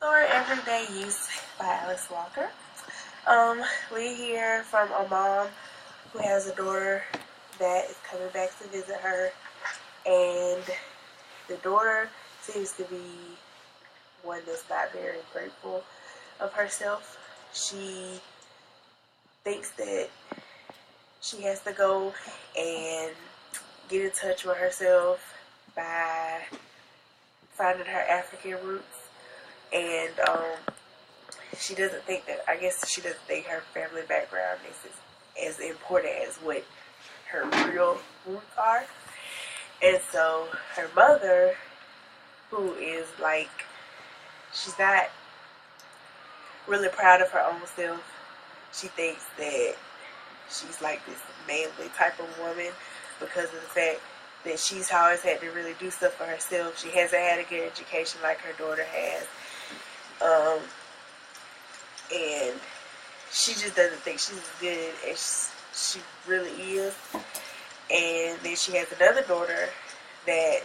For Everyday Use by Alice Walker. We hear from a mom who has a daughter that is coming back to visit her, and the daughter seems to be one that's not very grateful of herself. She thinks that she has to go and get in touch with herself by finding her African roots, and she doesn't think that, I guess she doesn't think her family background is as important as what her real roots are. And so her mother, who is like, she's not really proud of her own self. She thinks that she's like this manly type of woman because of the fact that she's always had to really do stuff for herself. She hasn't had a good education like her daughter has. And she just doesn't think she's as good as she really is. And then she has another daughter that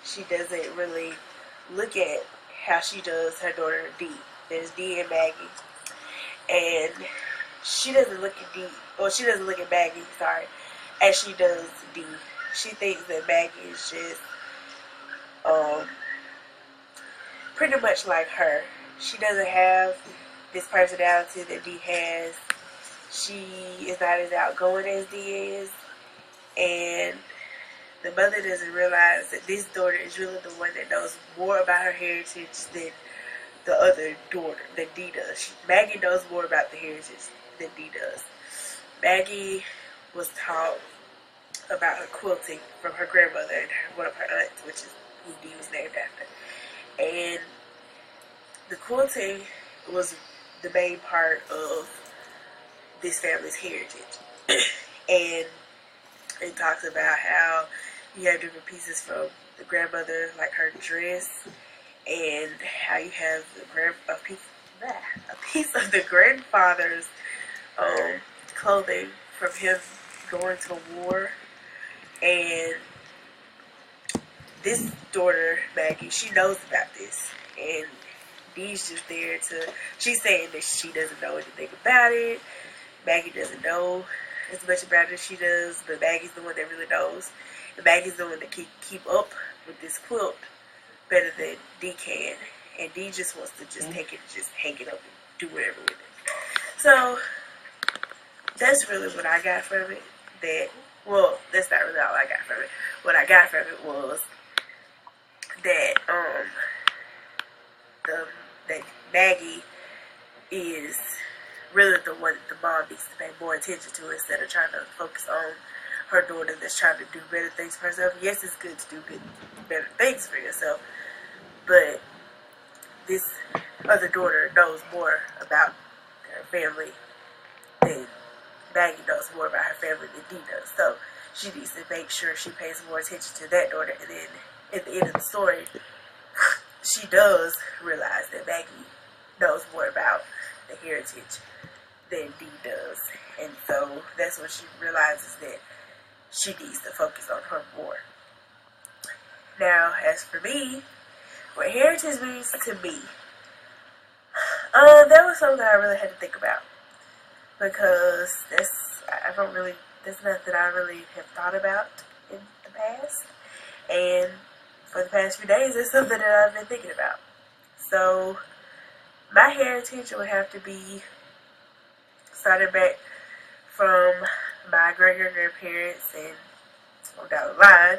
she doesn't really look at how she does her daughter Dee. There's Dee and Maggie. And she doesn't look at Dee, or she doesn't look at Maggie, sorry, as she does Dee. She thinks that Maggie is just pretty much like her. She doesn't have this personality that Dee has. She is not as outgoing as Dee is. And the mother doesn't realize that this daughter is really the one that knows more about her heritage than the other daughter, than Dee does. Maggie knows more about the heritage than Dee does. Maggie was taught about her quilting from her grandmother and one of her aunts, which is who Dee was named after. And the quilting was the main part of this family's heritage. And it talks about how you have different pieces from the grandmother, like her dress, and how you have a piece of the grandfather's clothing from him going to war. And this daughter, Maggie, she knows about this, and Dee's just there to, she's saying that she doesn't know anything about it. Maggie doesn't know as much about it as she does, but Maggie's the one that really knows. And Maggie's the one that can keep up with this quilt better than Dee can. And Dee just wants to just take it, just hang it up and do whatever with it. So that's really what I got from it. That's not really all I got from it. What I got from it was that that Maggie is really the one that the mom needs to pay more attention to instead of trying to focus on her daughter that's trying to do better things for herself. Yes, it's good to do better things for yourself, but this other daughter knows more about her family than Maggie knows more about her family than Dee does. So she needs to make sure she pays more attention to that daughter. And then at the end of the story, she does realize that Maggie knows more about the heritage than Dee does. And so that's when she realizes that she needs to focus on her more. Now, as for me, what heritage means to me, that was something I really had to think about. Because that's nothing I really have thought about in the past. And for the past few days, it's something that I've been thinking about. So my heritage would have to be starting back from my great-grandparents and on down the line.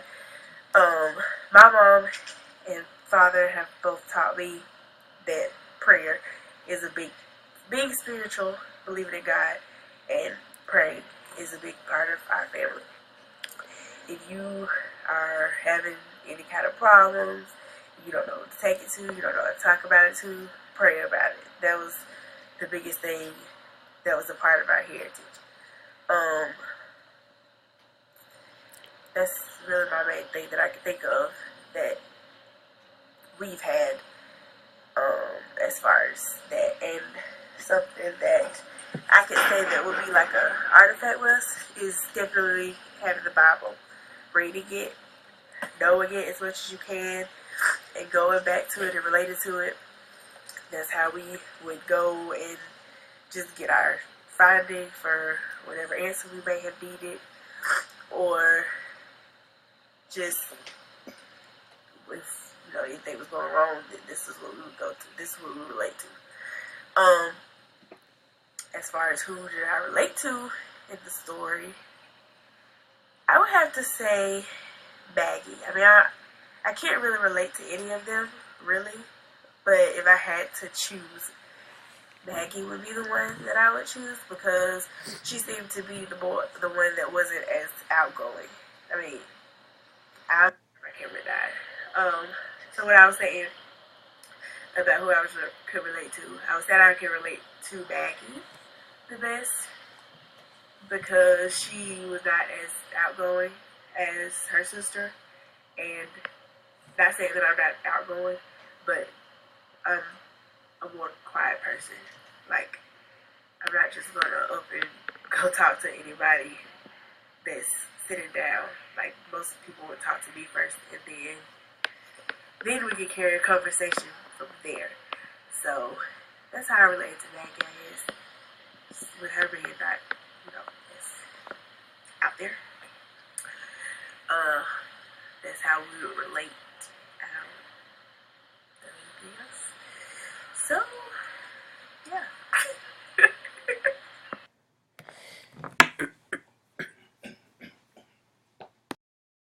My mom and father have both taught me that prayer is a big spiritual, believing in God, and praying is a big part of our family. If you are having any kind of problems, you don't know what to take it to, you don't know what to talk about it to, pray about it. That was the biggest thing that was a part of our heritage. That's really my main thing that I can think of that we've had as far as that. And something that I can say that would be like an artifact with us is definitely having the Bible, reading it, knowing it as much as you can, and going back to it and relating to it. That's how we would go and just get our finding for whatever answer we may have needed, or just if anything was going wrong, this is what we would go to. This is what we relate to. As far as who did I relate to in the story, I would have to say Maggie. I mean, I can't really relate to any of them, really. But if I had to choose, Maggie would be the one that I would choose, because she seemed to be the one that wasn't as outgoing. I mean, my camera died. So what I was saying about who could relate to, I was saying I could relate to Maggie the best, because she was not as outgoing as her sister, and not saying that I'm not outgoing, but I'm a more quiet person. Like, I'm not just gonna up and go talk to anybody that's sitting down. Like, most people would talk to me first, and then we can carry a conversation from there. So that's how I relate to Maggie, I guess, with her being